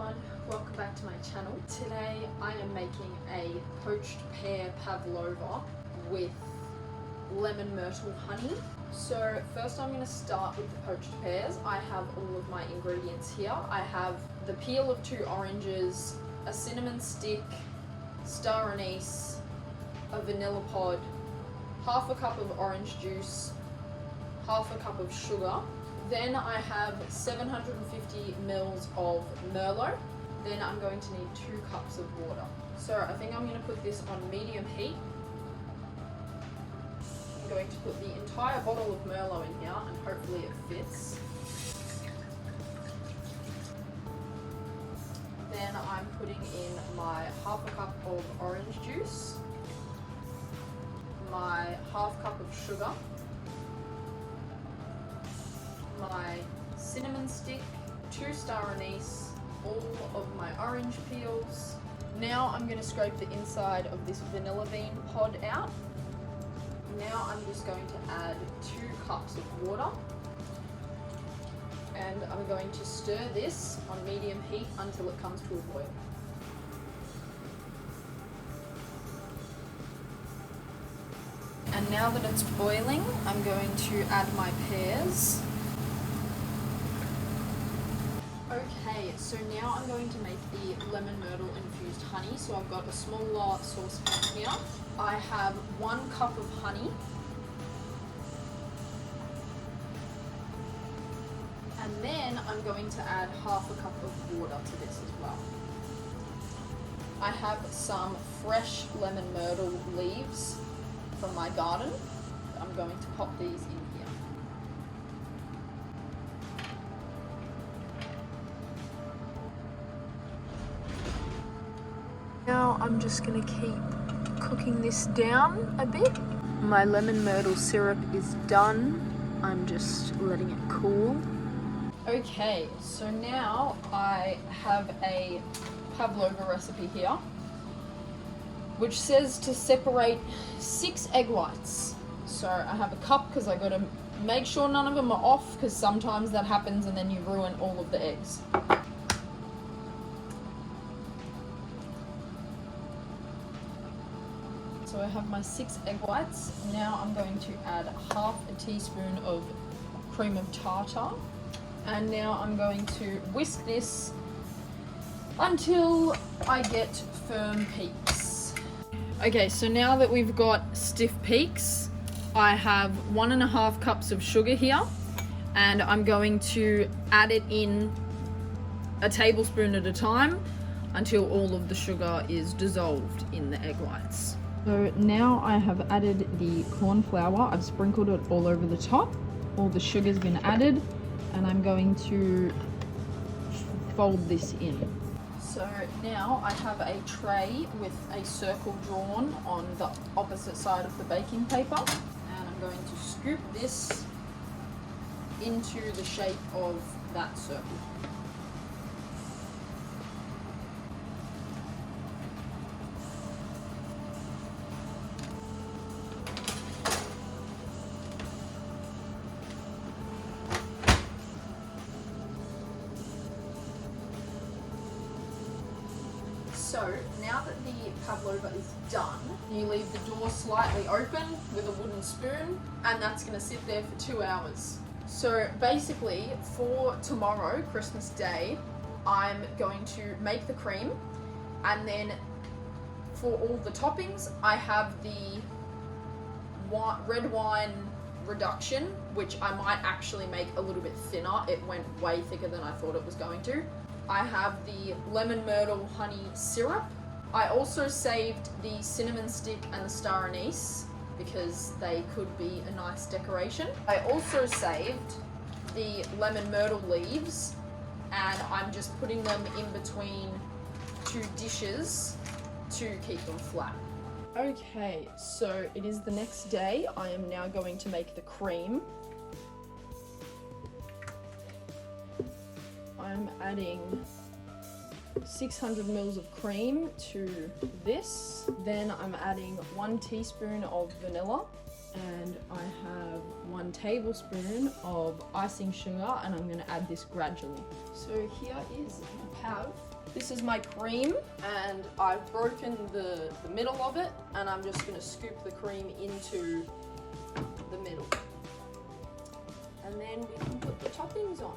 everyone, welcome back to my channel. Today I am making a poached pear pavlova with lemon myrtle honey. So first I'm going to start with the poached pears. I have all of my ingredients here. I have the peel of 2 oranges, a cinnamon stick, star anise, a vanilla pod, half a cup of orange juice, half a cup of sugar. Then I have 750 mils of Merlot. Then I'm going to need 2 cups of water. So I think I'm going to put this on medium heat. I'm going to put the entire bottle of Merlot in here and hopefully it fits. Then I'm putting in my half a cup of orange juice, my half cup of sugar, my cinnamon stick, 2 star anise, all of my orange peels. Now I'm going to scrape the inside of this vanilla bean pod out. Now I'm just going to add 2 cups of water and I'm going to stir this on medium heat until it comes to a boil. And now that it's boiling, I'm going to add my pears. Okay, so now I'm going to make the lemon myrtle infused honey. So I've got a smaller saucepan here. I have 1 cup of honey. And then I'm going to add half a cup of water to this as well. I have some fresh lemon myrtle leaves from my garden. I'm going to pop these in here. Now I'm just going to keep cooking this down a bit. My lemon myrtle syrup is done. I'm just letting it cool. Okay, so now I have a Pavlova recipe here, which says to separate 6 egg whites. So I have a cup because I got to make sure none of them are off, because sometimes that happens and then you ruin all of the eggs. So I have my 6 egg whites. Now I'm going to add half a teaspoon of cream of tartar. And now I'm going to whisk this until I get firm peaks. Okay, so now that we've got stiff peaks, I have 1.5 cups of sugar here, and I'm going to add it in a tablespoon at a time until all of the sugar is dissolved in the egg whites. So now I have added the corn flour. I've sprinkled it all over the top. All the sugar's been added, and I'm going to fold this in. So now I have a tray with a circle drawn on the opposite side of the baking paper, and I'm going to scoop this into the shape of that circle. So now that the pavlova is done, you leave the door slightly open with a wooden spoon, and that's going to sit there for 2 hours. So basically for tomorrow, Christmas Day, I'm going to make the cream, and then for all the toppings I have the red wine reduction, which I might actually make a little bit thinner. It went way thicker than I thought it was going to. I have the lemon myrtle honey syrup. I also saved the cinnamon stick and the star anise because they could be a nice decoration. I also saved the lemon myrtle leaves, and I'm just putting them in between 2 dishes to keep them flat. Okay, so it is the next day. I am now going to make the cream. I'm adding 600 mils of cream to this. Then I'm adding 1 teaspoon of vanilla, and I have 1 tablespoon of icing sugar, and I'm going to add this gradually. So here is the pav. This is my cream, and I've broken the middle of it, and I'm just going to scoop the cream into the middle. And then we can put the toppings on.